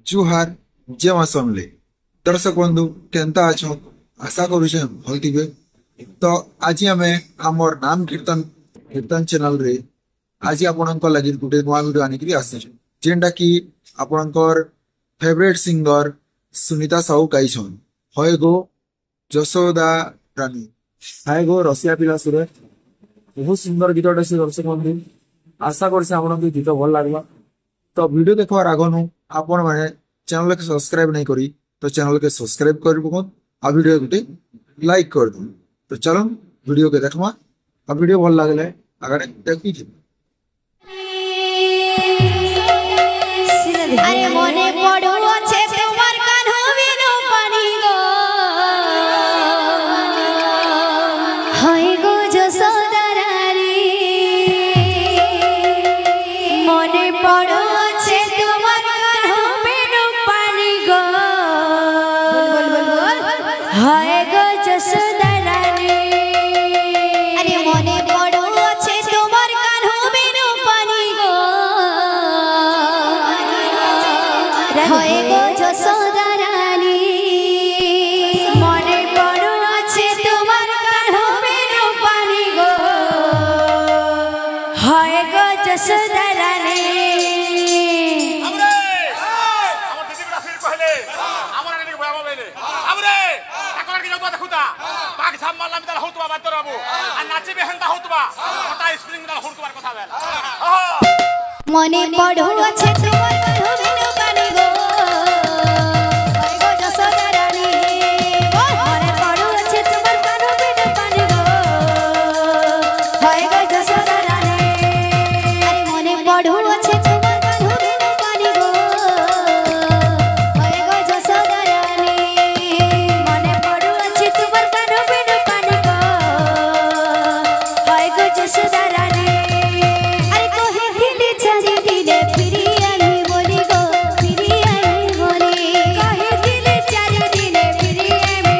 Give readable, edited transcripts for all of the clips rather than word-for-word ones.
जुहार जय मां समले। दर्शक बंधु केनता अछ आशा करुचे भल थिबे। तो आज आम आमर नाम कीर्तन कीर्तन चैनल रे आज आपणक लगी गोटे नुआ वीडियो आनिक आसी जेनटा कि आपणकर फेवरेट सिंगर सुनीता साहू गाइछन हय गो जशोदा रानी हाय गो रसिया पिला सुरे। बहुत सुंदर गीतटे से दर्शक बंधु आशा करछे आपन गीत भल लागला। तो वीडियो देखवार आगनु आपण माने चैनल के सब्सक्राइब नहीं करी तो चैनल के सब्सक्राइब कर पकन आ वीडियो गुटे लाइक कर दो। तो चलो वीडियो के देखमा आ वीडियो भल लागले अगर देखी थी। अरे मने पड़ो अच्छे तुम्हार कान्हो बिनु पानी गो हाय गो जशोदा रानी मने पड़ो अच्छे तुम्हार कान्हो बिनु पानी गो बोल बोल बोल बोल हाय गो जशोदा रानी अरे मने पड़ो अच्छे तुम्हार कान्हो बिनु पानी गो हाय गो जशोदा रानी मने पड़ो अच्छे तुम्हार कान्हो बिनु पानी गो हाय गो जशोदा रानी हमरे हमर दीदी बड़ा फिर कहले हमर ने भयाबो बेले हमरे ताकर के जतो देखुता पाक साम मारला मिदल होतबा बातर बाबू आ नाचे बेहंदा होतबा पता स्प्रिंग मिदल होतबार कथा बेल मने पड़ो अच्छे तुम्हार कान्हो बिनु पानी गो हाय गो जशोदा रानी मने पड़ो अच्छे तुम्हार कान्हो बिनु पानी गो हाय गो जशोदा रानी अरे मने पड़ो अच्छे तुम्हार कान्हो बिनु पानी गो हाय गो जशोदा रानी मने पड़ो अच्छे तुम्हार कान्हो बिनु पानी गो हाय गो जशोदा रानी अरे कोहे दिल छाड़ी दिले फिरी आई बोली गो फिरी आई बोली कोहे दिल छाड़ी दिले फिरी आई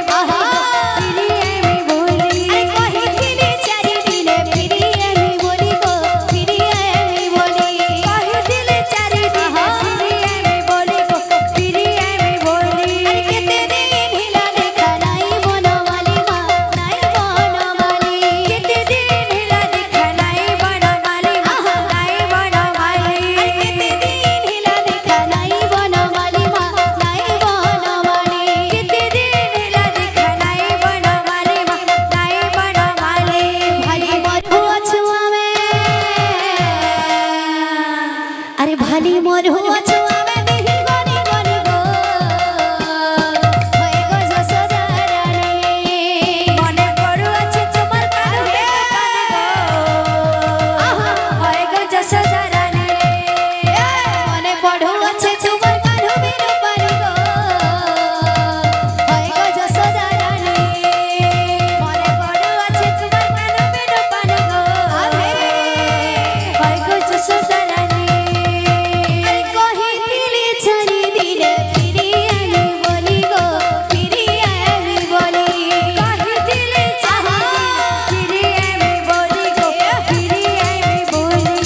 बोली अरे कोहे दिल छाड़ी दिले फिरी आई बोली गो फिरी आई बोली कोहे दिल छाड़ी दिले फिरी आई बोली गो फिरी आई बोली अरे केते दिन हिला देखा नाई बनो वाली मां नाई बनो वाली केते दिन हिला देखा नाई बनो वाली मां नाई बनो वाली अरे केते दिन हिला देखा नाई बनो वाली मां नाई बनो वाली केते दिन हिला देखा नाई बनो वाली मां नाई बनो वाली भाली मोर हो छुआ में अरे भाली मोर हो छुआ में बिही गनी गनी गो होय गो जशोदा रानी मने पड़ो अच्छे तुम्हार कान्हो बिनु पानी गो होय गो जशोदा रानी मने पड़ो अच्छे तुम्हार कान्हो बिनु पानी गो होय गो जशोदा रानी मने पड़ो अच्छे तुम्हार कान्हो बिनु पानी गो होय गो जशोदा रानी अरे कोहे दिल छाड़ी दिले फिरी आई बोली गो फिरी आई बोली कोहे दिल छाड़ी फिरी आई बोली गो फिरी आई बोली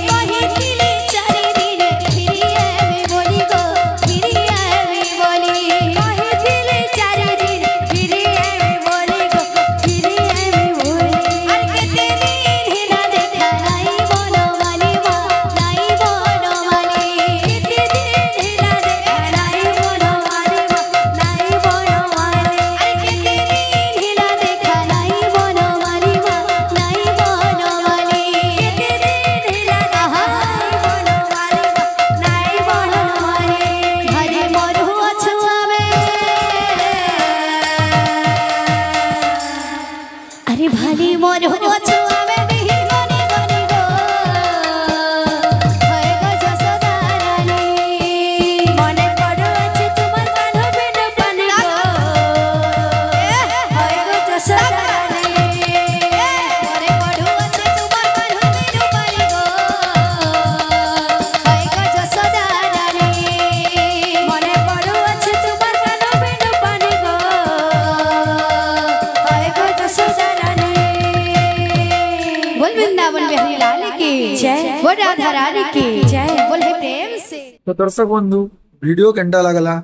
कोहे दिल छाड़ी दिले फिरी आई बोली गो फिरी आई बोली कोहे दिल छाड़ी दिले फिरी आई बोली गो फिरी आई बोली अरे केते दिन हिला देखा नाई बनो वाली मां नाई बनो वाली केते दिन हिला देखा नाई बनो वाली मां नाई बनो वाली अरे केते दिन हिला देखा नाई बनो वाली मां नाई बनो वाली केते दिन हिला देखा नाई बनो वाली मां नाई बनो वाली हरे मोर हो छुआ में अरे भाली मोर हो छुआ में बिही गनी गनी गो होय गो जशोदा रानी मने पड़ो अच्छे तुम्हार कान्हो बिनु पानी गो होय गो जशोदा रानी मने पड़ो अच्छे तुम्हार कान्हो बिनु पानी गो होय गो जशोदा रानी मने पड़ो अच्छे तुम्हार कान्हो बिनु पानी गो होय गो जशोदा रानी बोल वृंदावन बिहारी लाल की जय बोल राधा रानी की जय बोल हे प्रेम से। तो दर्शक बंधु वीडियो केंटा लगला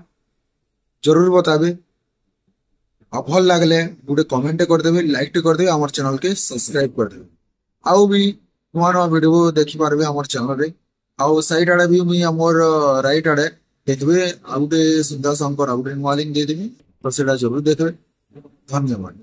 जरूर बताबे और भल लगले गोटे कमेंट करदेवे लाइक टे करदेवे आमर चैनल के सब्सक्राइब करदेवे आउ भी नुआ नुआ वीडियो देखि पारबे आमर चैनल रे आउ साइड आड़े भी मुई आमर राइट आड़े देखबे आ गोटे सिद्धा शंकर आ गोटे नुआ लिंक दे देबी तो सेटा जरूर देखबे धन्यवाद।